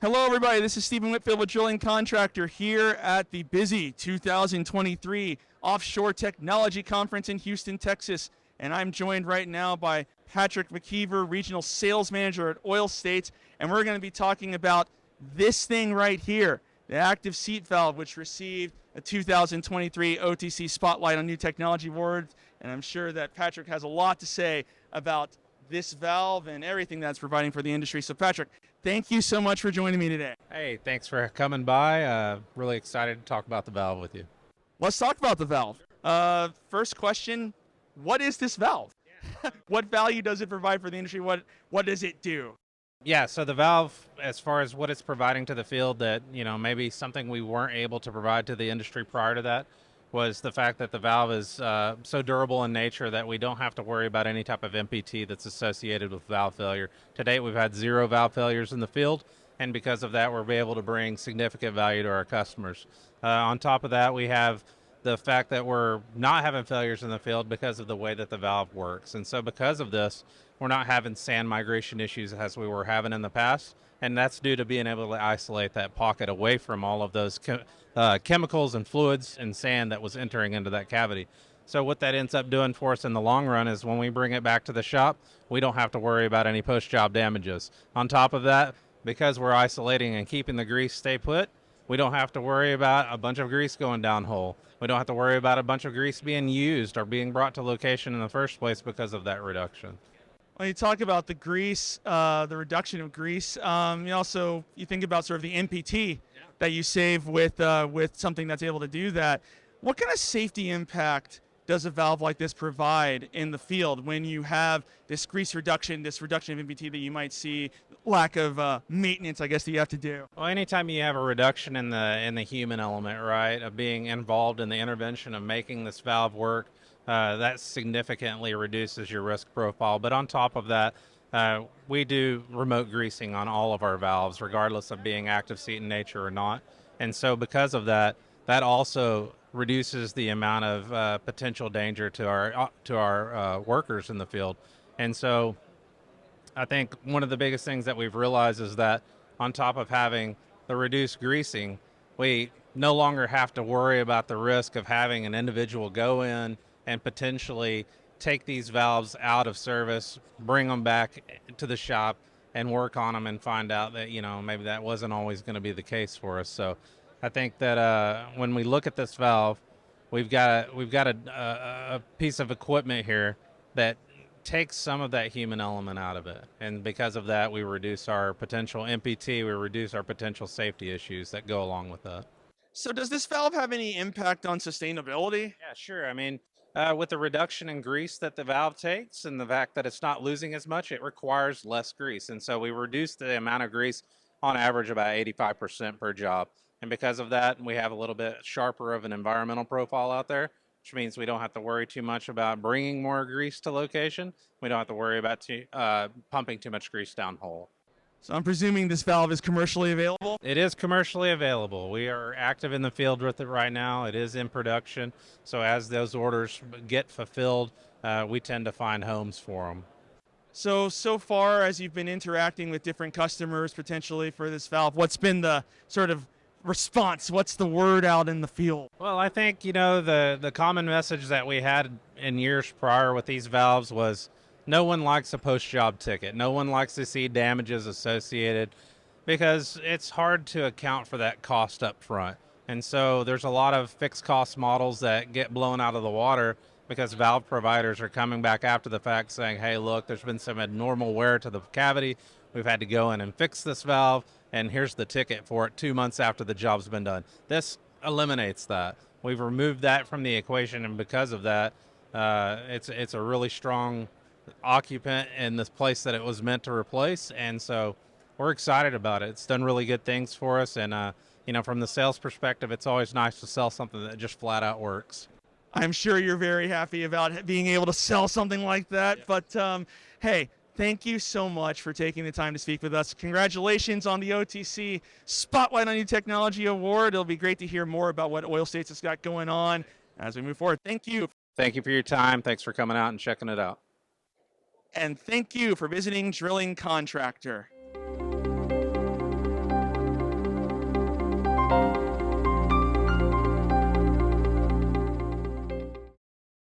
Hello, everybody. This is Stephen Whitfield with Drilling Contractor here at the busy 2023 Offshore Technology Conference in Houston, Texas. And I'm joined right now by Patrick McKeever, Regional Sales Manager at Oil States. And we're going to be talking about this thing right here, the active seat valve, which received a 2023 OTC Spotlight on New Technology Award. And I'm sure that Patrick has a lot to say about this valve and everything that's providing for the industry. So Patrick, thank you so much for joining me today. Hey, thanks for coming by. Really excited to talk about the valve with you. Let's talk about the valve. First question, what is this valve? What value does it provide for the industry? What does it do? Yeah, so the valve, as far as what it's providing to the field that, maybe something we weren't able to provide to the industry prior to that, was the fact that the valve is so durable in nature that we don't have to worry about any type of MPT that's associated with valve failure. To date, we've had 0 valve failures in the field, and because of that, we're able to bring significant value to our customers. On top of that, we have the fact that we're not having failures in the field because of the way that the valve works. And so because of this, we're not having sand migration issues as we were having in the past. And that's due to being able to isolate that pocket away from all of those chemicals and fluids and sand that was entering into that cavity. So what that ends up doing for us in the long run is when we bring it back to the shop, we don't have to worry about any post-job damages. On top of that, because we're isolating and keeping the grease stay put, we don't have to worry about a bunch of grease going downhole. We don't have to worry about a bunch of grease being used or being brought to location in the first place because of that reduction. When you talk about the grease, the reduction of grease, you think about sort of the MPT that you save with something that's able to do that. What kind of safety impact does a valve like this provide in the field when you have this grease reduction, this reduction of MPT that you might see, lack of maintenance, I guess, that you have to do? Well, anytime you have a reduction in the human element, right, of being involved in the intervention of making this valve work, that significantly reduces your risk profile. But on top of that, we do remote greasing on all of our valves, regardless of being active seat in nature or not. And so because of that, that also reduces the amount of potential danger to our workers in the field. And so I think one of the biggest things that we've realized is that on top of having the reduced greasing, we no longer have to worry about the risk of having an individual go in and potentially take these valves out of service, bring them back to the shop and work on them and find out that, maybe that wasn't always going to be the case for us. So I think that when we look at this valve, we've got a piece of equipment here that takes some of that human element out of it. And because of that, we reduce our potential MPT, we reduce our potential safety issues that go along with that. So does this valve have any impact on sustainability? Yeah, sure. I mean, with the reduction in grease that the valve takes and the fact that it's not losing as much, it requires less grease. And so we reduce the amount of grease on average about 85% per job. And because of that, we have a little bit sharper of an environmental profile out there, which means we don't have to worry too much about bringing more grease to location. We don't have to worry about pumping too much grease downhole. So I'm presuming this valve is commercially available? It is commercially available. We are active in the field with it right now. It is in production. So as those orders get fulfilled, we tend to find homes for them. So far as you've been interacting with different customers potentially for this valve, what's been the sort of response? What's the word out in the field? Well, I think, the common message that we had in years prior with these valves was no one likes a post-job ticket. No one likes to see damages associated because it's hard to account for that cost up front. And so there's a lot of fixed cost models that get blown out of the water because valve providers are coming back after the fact saying, hey, look, there's been some abnormal wear to the cavity. We've had to go in and fix this valve, and here's the ticket for it 2 months after the job's been done. This eliminates that. We've removed that from the equation, and because of that, it's a really strong occupant in this place that it was meant to replace. And so we're excited about it. It's done really good things for us. And, from the sales perspective, it's always nice to sell something that just flat out works. I'm sure you're very happy about being able to sell something like that. Yeah. But hey, thank you so much for taking the time to speak with us. Congratulations on the OTC Spotlight on New Technology Award. It'll be great to hear more about what Oil States has got going on as we move forward. Thank you. Thank you for your time. Thanks for coming out and checking it out. And thank you for visiting Drilling Contractor.